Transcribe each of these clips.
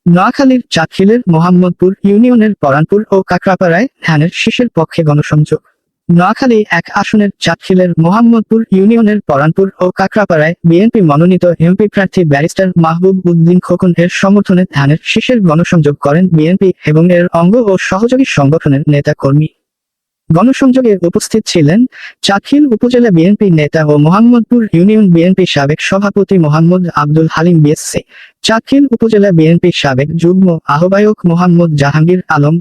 নোয়াখালীর চাটখিলের মোহাম্মদপুর ইউনিয়নের পরানপুর ও কাকরাপাড়ায় ধানের শীষের পক্ষে গণসংযোগ। নোয়াখালী ১ আসনের চাটখিলের মোহাম্মদপুর ইউনিয়নের পরানপুর ও কাকরাপাড়ায় বিএনপি মনোনীত এমপি প্রার্থী ব্যারিস্টার মাহবুব উদ্দিন খোকন এর সমর্থনে ধানের শীষের গণসংযোগ করেন বিএনপি এবং এর অঙ্গ ও সহযোগী সংগঠনের নেতা কর্মী। গণসংযোগে উপস্থিত ছিলেন চাটখিল উপজেলা বিএনপি নেতা ও মোহাম্মদপুর ইউনিয়ন বিএনপি সাবেক সভাপতি মোহাম্মদ আব্দুল হালিম বিএসসি, চাটখিল উপজেলা বিএনপি সাবেক যুগ্ম আহ্বায়ক মোহাম্মদ জাহাঙ্গীর আলম,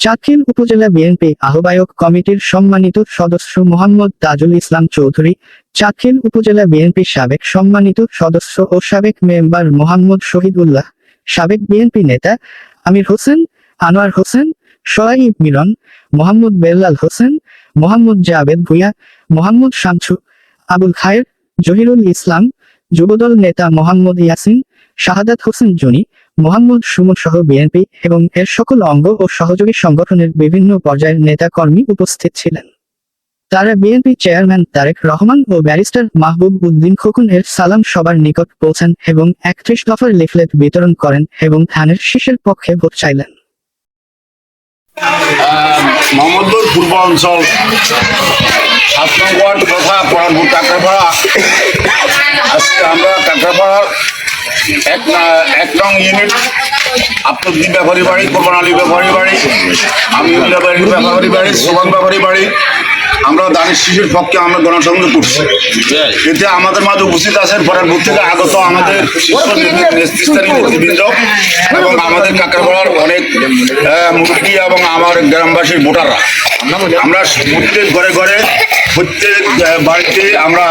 চাটখিল উপজেলা বিএনপি আহ্বায়ক কমিটির সম্মানিত সদস্য মোহাম্মদ তাজুল ইসলাম চৌধুরী, চাটখিল উপজেলা বিএনপি সাবেক সম্মানিত সদস্য ও সাবেক মেম্বার মোহাম্মদ শহীদুল্লাহ, সাবেক বিএনপি নেতা আমির হোসেন, আনোয়ার হোসেন, সোয়াইব মিলন, মোহাম্মদ বেল্লাল হোসেন, মোহাম্মদ জাবেদ ভুঁইয়া, মোহাম্মদ শামসু, আবুল খায়ের, জহিরুল ইসলাম, যুবদল নেতা মোহাম্মদ ইয়াসিন, শাহাদাত হোসেন জনি, মোহাম্মদ সুমন সহ বিএনপি এবং এর সকল অঙ্গ ও সহযোগী সংগঠনের বিভিন্ন পর্যায়ের নেতা কর্মী উপস্থিত ছিলেন। তারা বিএনপি চেয়ারম্যান তারেক রহমান ও ব্যারিস্টার মাহবুব উদ্দিন খোকন এর সালাম সবার নিকট পৌঁছান এবং ৩১ দফার লিফলেট বিতরণ করেন এবং ধানের শীষের পক্ষে ভোট চাইলেন। মোহাম্মদপুর পূর্ব অঞ্চল ৭ নং ওয়ার্ড তথা পরানপুর কাকরাপাড়া। আজকে আমরা কাকরাপাড়ার এক নং ইউনিট আব্দুল ব্যাপারী বাড়ি, কোরবান আলী ব্যাপারী বাড়ি, আমিউল্লাহ ব্যাপারী বাড়ি, সোমান ব্যাপারী বাড়ি আমরা ধানের শীষের পক্ষে আমরা গণসংযোগ করছি। এতে আমাদের মাঝে উপস্থিত আছেন পরানপুর থেকে আগত আমাদের নেতৃবৃন্দ এবং আমাদের কাকরাপাড়ার অনেক মুরব্বী এবং আমার গ্রামবাসীর ভোটাররা। আমরা প্রত্যেক ঘরে ঘরে প্রত্যেক বাড়িতে আমরা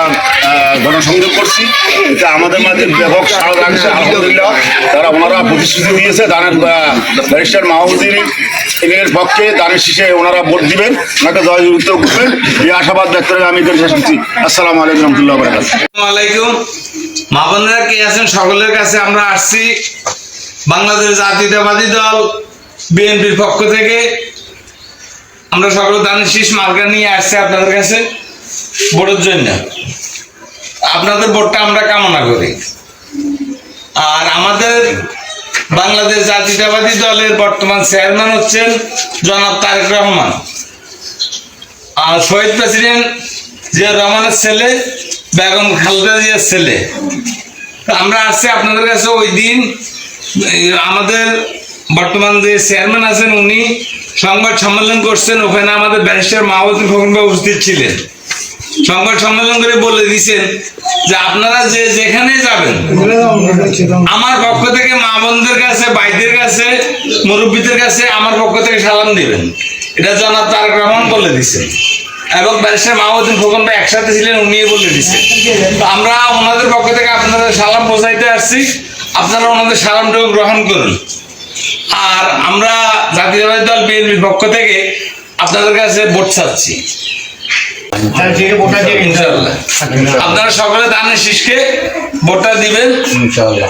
গণসংযোগ করছি। এটা আমাদের মাঝে ব্যাপক সাড়া লাগছে আলহামদুলিল্লাহ। তারা ওনারা প্রতিশ্রুতি দিয়েছে ধানের ব্যারিস্টার মাহবুদ্দিন এর পক্ষে ধানের শীষে ওনারা ভোট দিবেন, ওনাকে জয়যুক্ত করবেন এই আশাবাদ ব্যক্ত করে আমি শেষ করছি। আসসালামু আলাইকুম রহমতুল্লাহ বারাকাতুহু। আসসালামু আলাইকুম। মা বোনেরা কে আছেন সকলের কাছে আমরা আসছি বাংলাদেশ জাতীয়তাবাদী দল বিএনপির পক্ষ থেকে। আমরা সকল ধানের শীষ মার্কা নিয়ে আসছি আপনাদের কাছে ভোটের জন্য। আপনাদের ভোটটা আমরা কামনা করি। আর আমাদের বাংলাদেশ জাতীয়তাবাদী দলের বর্তমান চেয়ারম্যান হচ্ছেন জনাব তারেক রহমান, আর শহীদ প্রেসিডেন্ট জিয়া রহমানের ছেলে বেগম খালেদা জিয়ার ছেলে। আমরা আসছি আপনাদের কাছে। ওই দিন আমাদের বর্তমান যে চেয়ারম্যান আছেন উনি সংবাদ সম্মেলন করছেন, ওখানে আমাদের ব্যারিস্টার মাহবুব খোকন উপস্থিত ছিলেন। সংবাদ সম্মেলন করে বলে দিয়েছেন যে আপনারা যে যেখানে যাবেন আমার পক্ষ থেকে মা বোনদের কাছে, ভাইদের কাছে, মুরব্বীদের কাছে আমার পক্ষ থেকে সালাম দিবেন। এটা জনাব তারেক রহমান বলে দিচ্ছেন এবং ব্যারিস্টার মাহবুব খোকন ভাই একসাথে ছিলেন, উনি বলে দিচ্ছেন। তো আমরা ওনাদের পক্ষ থেকে আপনাদের সালাম পৌঁছাইতে আসছি, আপনারা ওনাদের সালামটাও গ্রহণ করুন। আর আমরা জাতীয়তাবাদী দল বিএনপির পক্ষ থেকে আপনাদের কাছে ভোট চাচ্ছি ইনশাআল্লাহ। আপনারা সকলে ধানের শীষকে ভোটটা দিবেন ইনশাআল্লাহ।